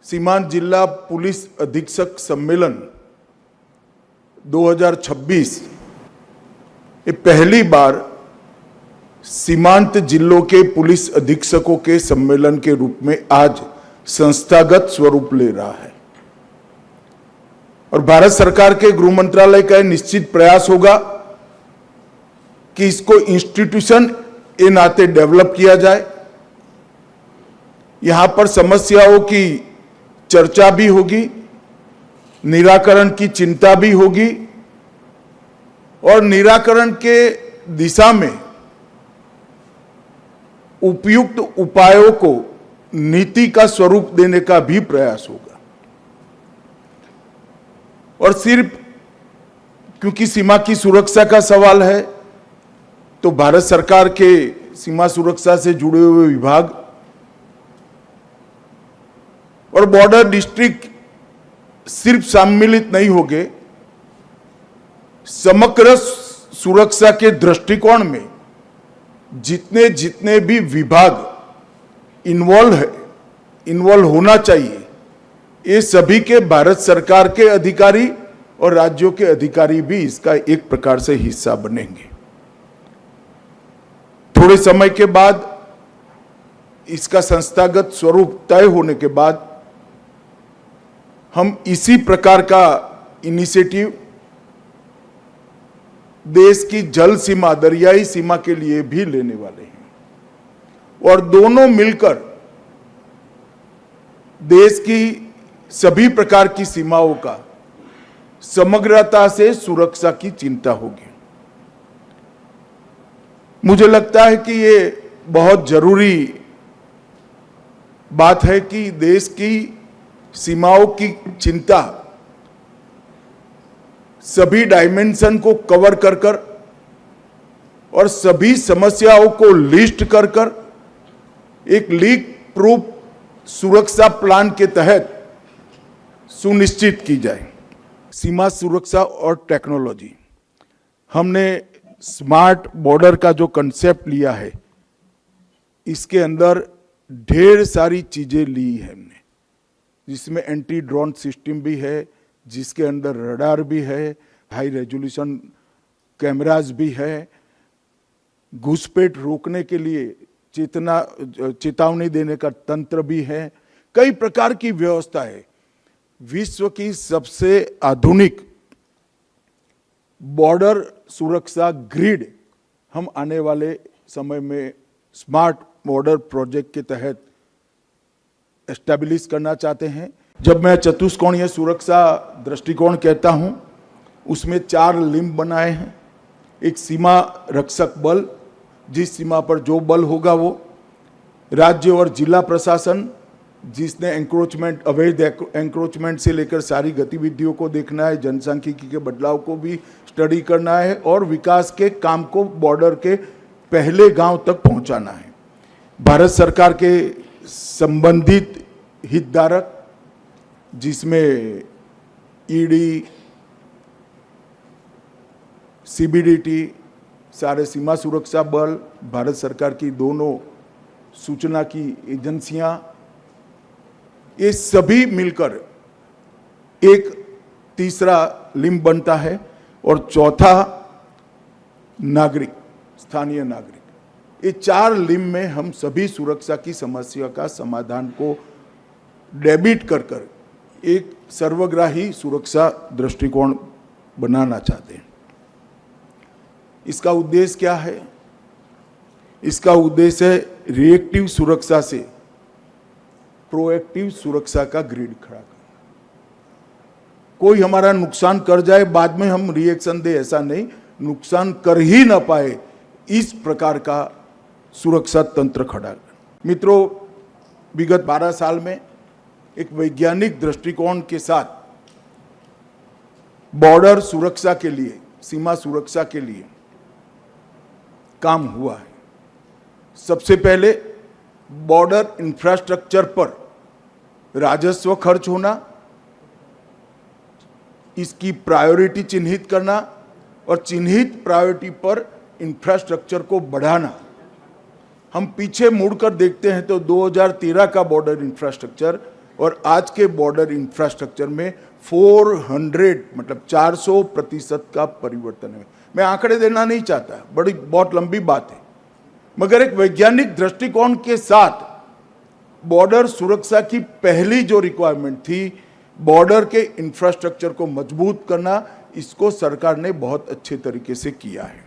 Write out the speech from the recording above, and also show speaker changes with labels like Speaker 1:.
Speaker 1: सीमांत जिला पुलिस अधीक्षक सम्मेलन 2026 ये पहली बार सीमांत जिलों के पुलिस अधीक्षकों के सम्मेलन के रूप में आज संस्थागत स्वरूप ले रहा है और भारत सरकार के गृह मंत्रालय का निश्चित प्रयास होगा कि इसको इंस्टीट्यूशन के नाते डेवलप किया जाए। यहां पर समस्याओं की चर्चा भी होगी, निराकरण की चिंता भी होगी और निराकरण के दिशा में उपयुक्त उपायों को नीति का स्वरूप देने का भी प्रयास होगा। और सिर्फ क्योंकि सीमा की सुरक्षा का सवाल है तो भारत सरकार के सीमा सुरक्षा से जुड़े हुए विभाग और बॉर्डर डिस्ट्रिक्ट सिर्फ सम्मिलित नहीं होंगे, समग्र सुरक्षा के दृष्टिकोण में जितने जितने भी विभाग इन्वॉल्व होना चाहिए, ये सभी के भारत सरकार के अधिकारी और राज्यों के अधिकारी भी इसका एक प्रकार से हिस्सा बनेंगे। थोड़े समय के बाद इसका संस्थागत स्वरूप तय होने के बाद हम इसी प्रकार का इनिशिएटिव देश की जल सीमा, दरियाई सीमा के लिए भी लेने वाले हैं और दोनों मिलकर देश की सभी प्रकार की सीमाओं का समग्रता से सुरक्षा की चिंता होगी। मुझे लगता है कि ये बहुत जरूरी बात है कि देश की सीमाओं की चिंता सभी डायमेंशन को कवर कर और सभी समस्याओं को लिस्ट कर एक लीक प्रूफ सुरक्षा प्लान के तहत सुनिश्चित की जाए। सीमा सुरक्षा और टेक्नोलॉजी, हमने स्मार्ट बॉर्डर का जो कंसेप्ट लिया है, इसके अंदर ढेर सारी चीजें ली है हमने, जिसमें एंटी ड्रोन सिस्टम भी है, जिसके अंदर रडार भी है, हाई रेजोल्यूशन कैमरास भी है, घुसपैठ रोकने के लिए चेतावनी देने का तंत्र भी है, कई प्रकार की व्यवस्था है। विश्व की सबसे आधुनिक बॉर्डर सुरक्षा ग्रिड हम आने वाले समय में स्मार्ट बॉर्डर प्रोजेक्ट के तहत एस्टैब्लिश करना चाहते हैं। जब मैं चतुष्कोणीय सुरक्षा दृष्टिकोण कहता हूं, उसमें 4 लिंब बनाए हैं। एक सीमा रक्षक बल, जिस सीमा पर जो बल होगा वो, राज्य और जिला प्रशासन जिसने एंक्रोचमेंट, अवैध एंक्रोचमेंट से लेकर सारी गतिविधियों को देखना है, जनसांख्यिकी के बदलाव को भी स्टडी करना है और विकास के काम को बॉर्डर के पहले गांव तक पहुंचाना है। भारत सरकार के संबंधित हितधारक, जिसमें ईडी, सीबीडीटी, सारे सीमा सुरक्षा बल, भारत सरकार की दोनों सूचना की एजेंसियां, ये सभी मिलकर एक तीसरा लिंब बनता है और चौथा नागरिक, स्थानीय नागरिक। ये 4 लिंब में हम सभी सुरक्षा की समस्या का समाधान को डेबिट कर एक सर्वग्राही सुरक्षा दृष्टिकोण बनाना चाहते हैं। इसका उद्देश्य क्या है? इसका उद्देश्य है रिएक्टिव सुरक्षा से प्रोएक्टिव सुरक्षा का ग्रिड खड़ा करना। कोई हमारा नुकसान कर जाए, बाद में हम रिएक्शन दे, ऐसा नहीं, नुकसान कर ही ना पाए, इस प्रकार का सुरक्षा तंत्र खड़ा करना। मित्रों, विगत 12 साल में एक वैज्ञानिक दृष्टिकोण के साथ बॉर्डर सुरक्षा के लिए, सीमा सुरक्षा के लिए काम हुआ है। सबसे पहले बॉर्डर इंफ्रास्ट्रक्चर पर राजस्व खर्च होना, इसकी प्रायोरिटी चिन्हित करना और चिन्हित प्रायोरिटी पर इंफ्रास्ट्रक्चर को बढ़ाना। हम पीछे मुड़कर देखते हैं तो 2013 का बॉर्डर इंफ्रास्ट्रक्चर और आज के बॉर्डर इंफ्रास्ट्रक्चर में 400 मतलब 400% का परिवर्तन है। मैं आंकड़े देना नहीं चाहता, बहुत लंबी बात है, मगर एक वैज्ञानिक दृष्टिकोण के साथ बॉर्डर सुरक्षा की पहली जो रिक्वायरमेंट थी, बॉर्डर के इंफ्रास्ट्रक्चर को मजबूत करना, इसको सरकार ने बहुत अच्छे तरीके से किया है।